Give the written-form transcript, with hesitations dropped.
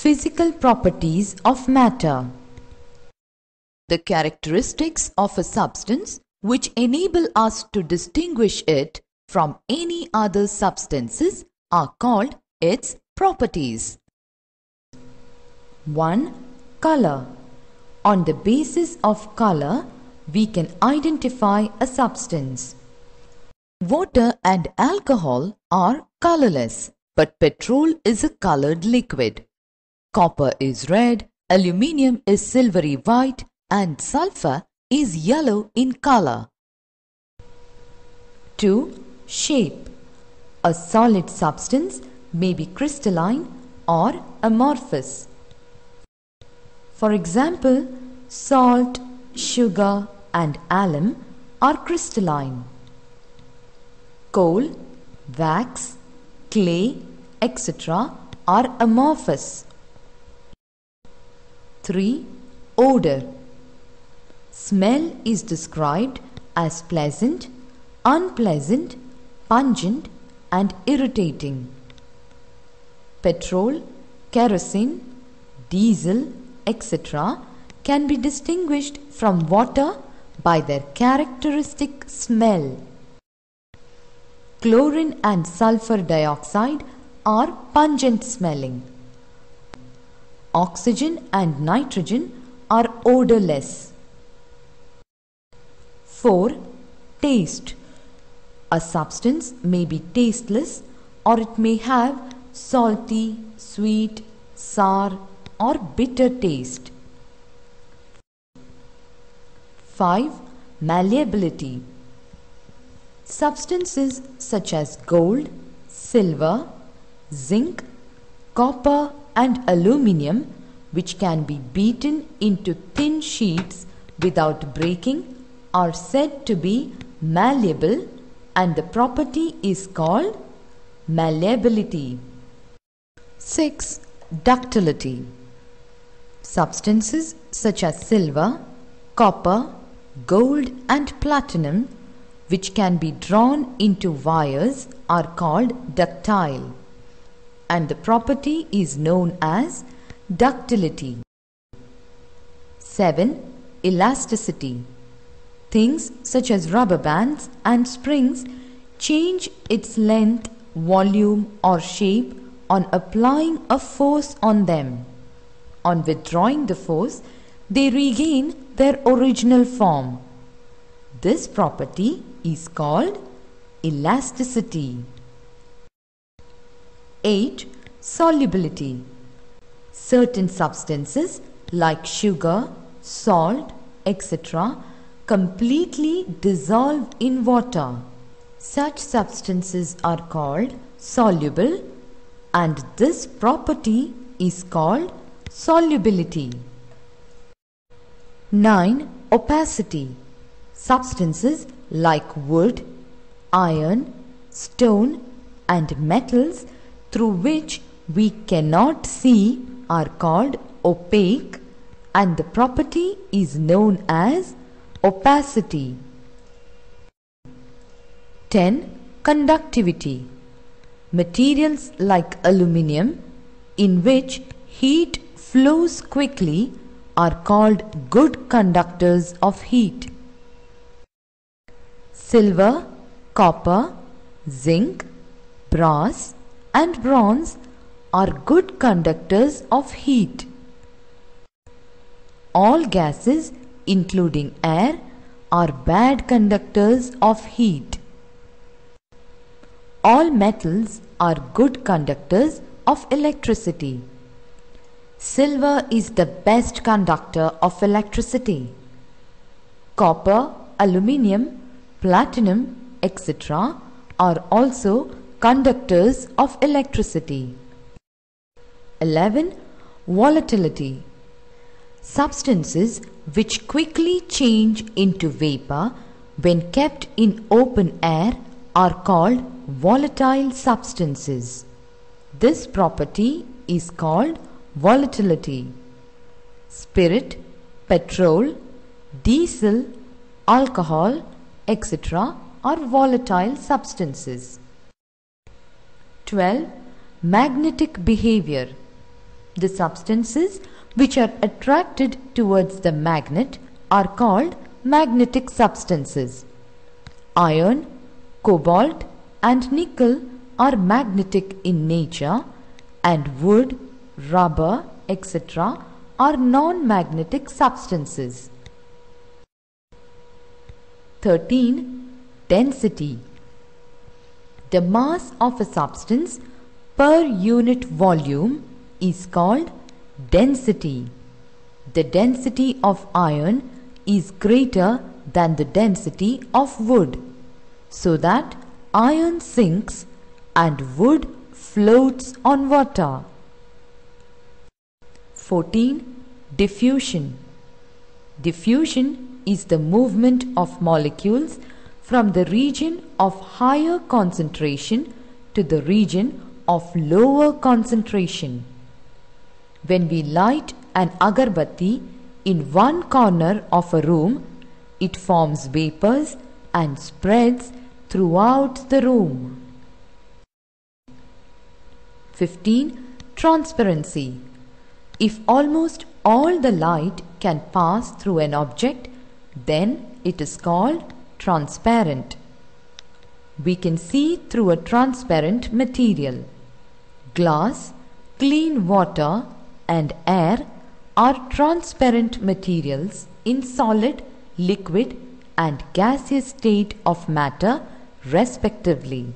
Physical properties of matter. The characteristics of a substance which enable us to distinguish it from any other substances are called its properties. 1. Color. On the basis of color, we can identify a substance. Water and alcohol are colorless, but petrol is a colored liquid. Copper is red, aluminium is silvery white, and sulfur is yellow in color. 2. Shape. A solid substance may be crystalline or amorphous. For example, salt, sugar, and alum are crystalline. Coal, wax, clay, etc. are amorphous. 3. Odor. Smell is described as pleasant, unpleasant, pungent, and irritating. Petrol, kerosene, diesel, etc. can be distinguished from water by their characteristic smell. Chlorine and sulfur dioxide are pungent smelling. Oxygen and nitrogen are odorless. 4. Taste. A substance may be tasteless or it may have salty, sweet, sour or bitter taste. 5. Malleability. Substances such as gold, silver, zinc, copper and aluminium, which can be beaten into thin sheets without breaking, are said to be malleable, and the property is called malleability. 6. Ductility. Substances such as silver, copper, gold and platinum, which can be drawn into wires, are called ductile, and the property is known as ductility. 7. Elasticity. Things such as rubber bands and springs change its length, volume or shape on applying a force on them. On withdrawing the force, they regain their original form. This property is called elasticity. 8. Solubility. Certain substances like sugar, salt, etc. completely dissolve in water. Such substances are called soluble, and this property is called solubility. 9. Opacity. Substances like wood, iron, stone and metals through which we cannot see are called opaque, and the property is known as opacity. 10. Conductivity. Materials like aluminium, in which heat flows quickly, are called good conductors of heat. Silver, copper, zinc, brass and bronze are good conductors of heat. All gases, including air, are bad conductors of heat. All metals are good conductors of electricity. Silver is the best conductor of electricity. Copper, aluminium, platinum, etc. are also conductors of electricity. 11. Volatility. Substances which quickly change into vapor when kept in open air are called volatile substances. This property is called volatility. Spirit, petrol, diesel, alcohol, etc. are volatile substances. 12. Magnetic behavior. The substances which are attracted towards the magnet are called magnetic substances. Iron, cobalt and nickel are magnetic in nature, and wood, rubber, etc. are non-magnetic substances. 13. Density. The mass of a substance per unit volume is called density. The density of iron is greater than the density of wood, so that iron sinks and wood floats on water. 14. Diffusion. Diffusion is the movement of molecules from the region of higher concentration to the region of lower concentration. When we light an agarbatti in one corner of a room, it forms vapors and spreads throughout the room. 15. Transparency. If almost all the light can pass through an object, then it is called transparent. We can see through a transparent material. Glass, clean water and air are transparent materials in solid, liquid and gaseous state of matter respectively.